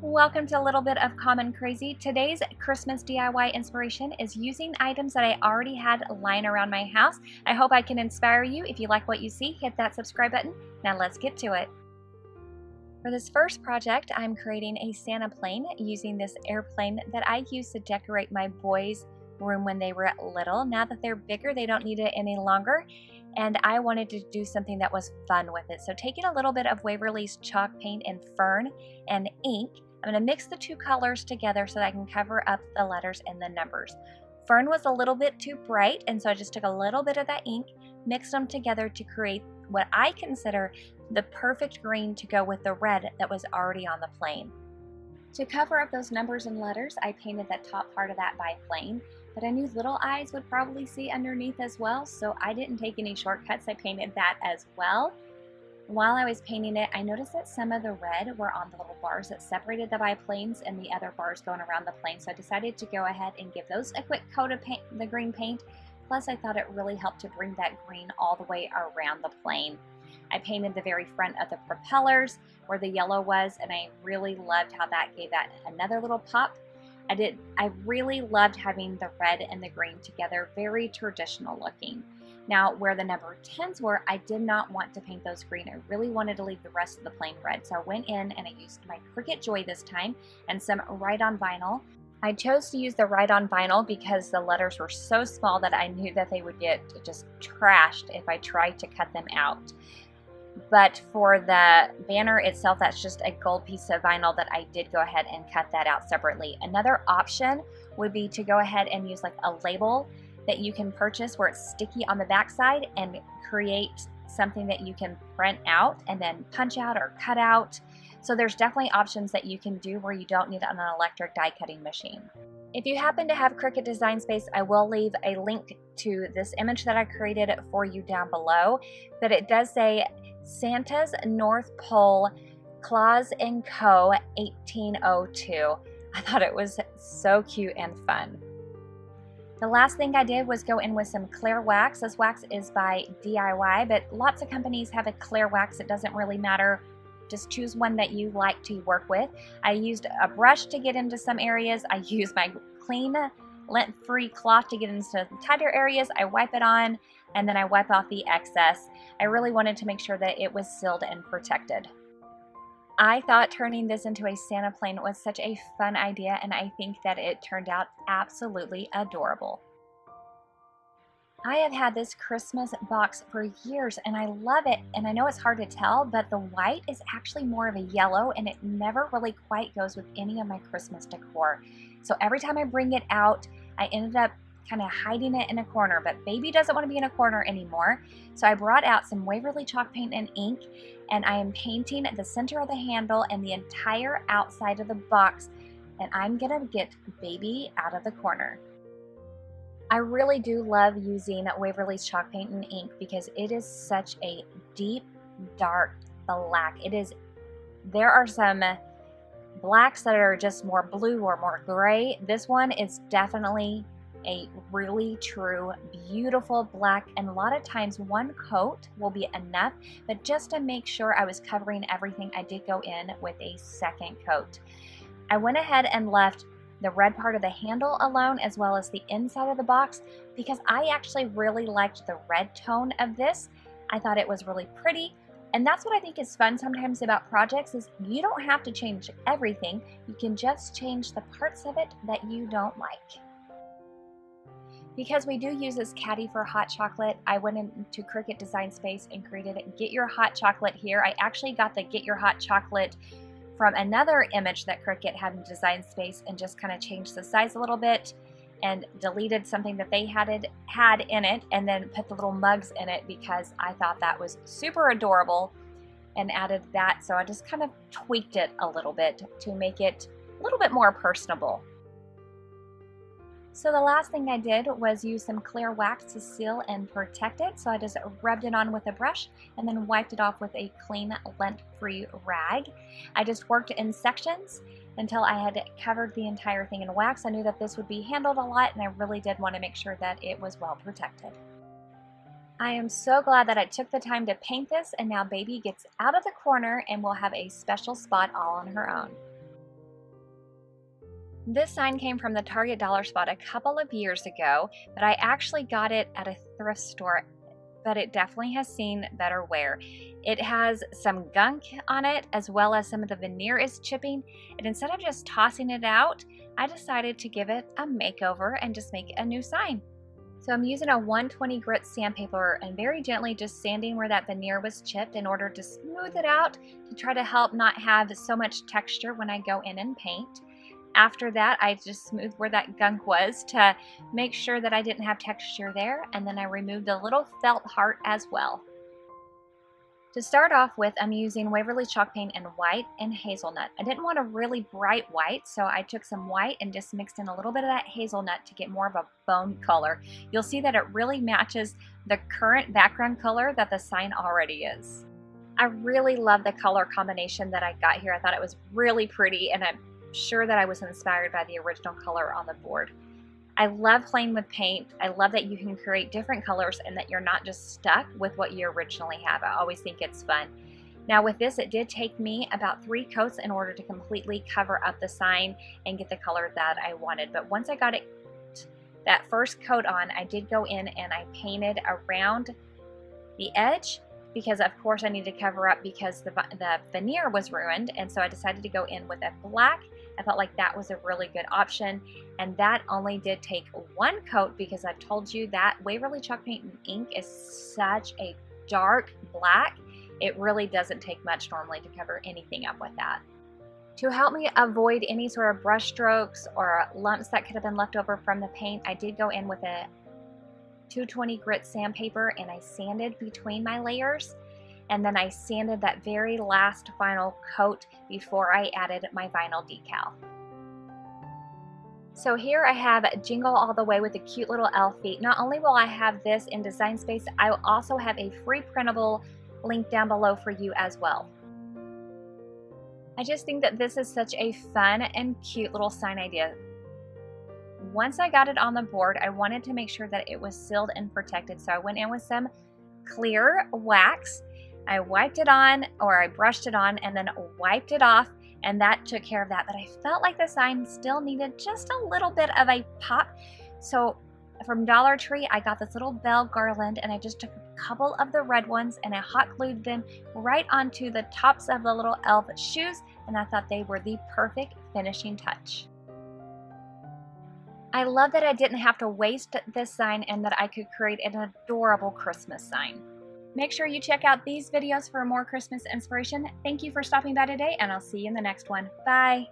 Welcome to a little bit of Common Crazy. Today's Christmas DIY inspiration is using items that I already had lying around my house. I hope I can inspire you. If you like what you see, hit that subscribe button. Now let's get to it. For this first project, I'm creating a Santa plane using this airplane that I used to decorate my boys' room when they were little. Now that they're bigger, they don't need it any longer, and I wanted to do something that was fun with it. So taking a little bit of Waverly's chalk paint and fern and ink, I'm going to mix the two colors together so that I can cover up the letters and the numbers. Fern was a little bit too bright, and so I just took a little bit of that ink, mixed them together to create what I consider the perfect green to go with the red that was already on the plane. To cover up those numbers and letters, I painted that top part of that biplane, but I knew little eyes would probably see underneath as well, so I didn't take any shortcuts. I painted that as well. While I was painting it, I noticed that some of the red were on the little bars that separated the biplanes and the other bars going around the plane, so I decided to go ahead and give those a quick coat of paint, the green paint. Plus, I thought it really helped to bring that green all the way around the plane. I painted the very front of the propellers where the yellow was, and I really loved how that gave that another little pop. I really loved having the red and the green together, very traditional looking. Now, where the number 10s were, I did not want to paint those green. I really wanted to leave the rest of the plane red. So I went in and I used my Cricut Joy this time and some write-on vinyl. I chose to use the write-on vinyl because the letters were so small that I knew that they would get just trashed if I tried to cut them out. But for the banner itself, that's just a gold piece of vinyl that I did go ahead and cut that out separately. Another option would be to go ahead and use like a label that you can purchase where it's sticky on the backside and create something that you can print out and then punch out or cut out. So there's definitely options that you can do where you don't need an electric die cutting machine. If you happen to have Cricut Design Space, I will leave a link to this image that I created for you down below, but it does say Santa's North Pole, Claus & Co. 1802. I thought it was so cute and fun. The last thing I did was go in with some clear wax. This wax is by DIY, but lots of companies have a clear wax. It doesn't really matter. Just choose one that you like to work with. I used a brush to get into some areas. I used my clean, lint-free cloth to get into tighter areas. I wipe it on, and then I wipe off the excess. I really wanted to make sure that it was sealed and protected. I thought turning this into a Santa plane was such a fun idea, and I think that it turned out absolutely adorable. I have had this Christmas box for years and I love it, and I know it's hard to tell, but the white is actually more of a yellow and it never really quite goes with any of my Christmas decor. So every time I bring it out, I ended up kind of hiding it in a corner, but baby doesn't want to be in a corner anymore. So I brought out some Waverly chalk paint and ink, and I am painting the center of the handle and the entire outside of the box, and I'm gonna get baby out of the corner. I really do love using Waverly's chalk paint and ink because it is such a deep, dark black. There are some blacks that are just more blue or more gray. This one is definitely a really true, beautiful black, and a lot of times one coat will be enough, but just to make sure I was covering everything, I did go in with a second coat. I went ahead and left the red part of the handle alone as well as the inside of the box because I actually really liked the red tone of this. I thought it was really pretty, and that's what I think is fun sometimes about projects is you don't have to change everything. You can just change the parts of it that you don't like. Because we do use this caddy for hot chocolate, I went into Cricut Design Space and created Get Your Hot Chocolate here. I actually got the Get Your Hot Chocolate from another image that Cricut had in Design Space and just kind of changed the size a little bit and deleted something that they had in it and then put the little mugs in it because I thought that was super adorable and added that. So I just kind of tweaked it a little bit to make it a little bit more personable. So the last thing I did was use some clear wax to seal and protect it. So I just rubbed it on with a brush and then wiped it off with a clean lint-free rag. I just worked in sections until I had covered the entire thing in wax. I knew that this would be handled a lot and I really did want to make sure that it was well protected. I am so glad that I took the time to paint this, and now baby gets out of the corner and will have a special spot all on her own. This sign came from the Target dollar spot a couple of years ago, but I actually got it at a thrift store, but it definitely has seen better wear. It has some gunk on it, as well as some of the veneer is chipping, and instead of just tossing it out, I decided to give it a makeover and just make a new sign. So I'm using a 120 grit sandpaper and very gently just sanding where that veneer was chipped in order to smooth it out to try to help not have so much texture when I go in and paint. After that, I just smoothed where that gunk was to make sure that I didn't have texture there, and then I removed the little felt heart as well. To start off with, I'm using Waverly chalk paint in white and hazelnut. I didn't want a really bright white, so I took some white and just mixed in a little bit of that hazelnut to get more of a bone color. You'll see that it really matches the current background color that the sign already is. I really love the color combination that I got here. I thought it was really pretty, and I'm sure that I was inspired by the original color on the board. I love playing with paint. I love that you can create different colors and that you're not just stuck with what you originally have. I always think it's fun. Now with this, it did take me about 3 coats in order to completely cover up the sign and get the color that I wanted. But once I got that first coat on, I did go in and I painted around the edge, because of course I need to cover up because the veneer was ruined, and so I decided to go in with a black. I felt like that was a really good option, and that only did take 1 coat because I've told you that Waverly chalk paint and ink is such a dark black. It really doesn't take much normally to cover anything up with that. To help me avoid any sort of brush strokes or lumps that could have been left over from the paint, I did go in with a 220 grit sandpaper and I sanded between my layers, and then I sanded that very last final coat before I added my vinyl decal. So here I have Jingle all the way with the cute little elf feet. Not only will I have this in Design Space, I will also have a free printable link down below for you as well. I just think that this is such a fun and cute little sign idea. Once I got it on the board, I wanted to make sure that it was sealed and protected, so I went in with some clear wax. I wiped it on, or I brushed it on and then wiped it off, and that took care of that. But I felt like the sign still needed just a little bit of a pop. So from Dollar Tree, I got this little bell garland, and I just took a couple of the red ones and I hot glued them right onto the tops of the little elf shoes, and I thought they were the perfect finishing touch. I love that I didn't have to waste this sign and that I could create an adorable Christmas sign. Make sure you check out these videos for more Christmas inspiration. Thank you for stopping by today, and I'll see you in the next one. Bye!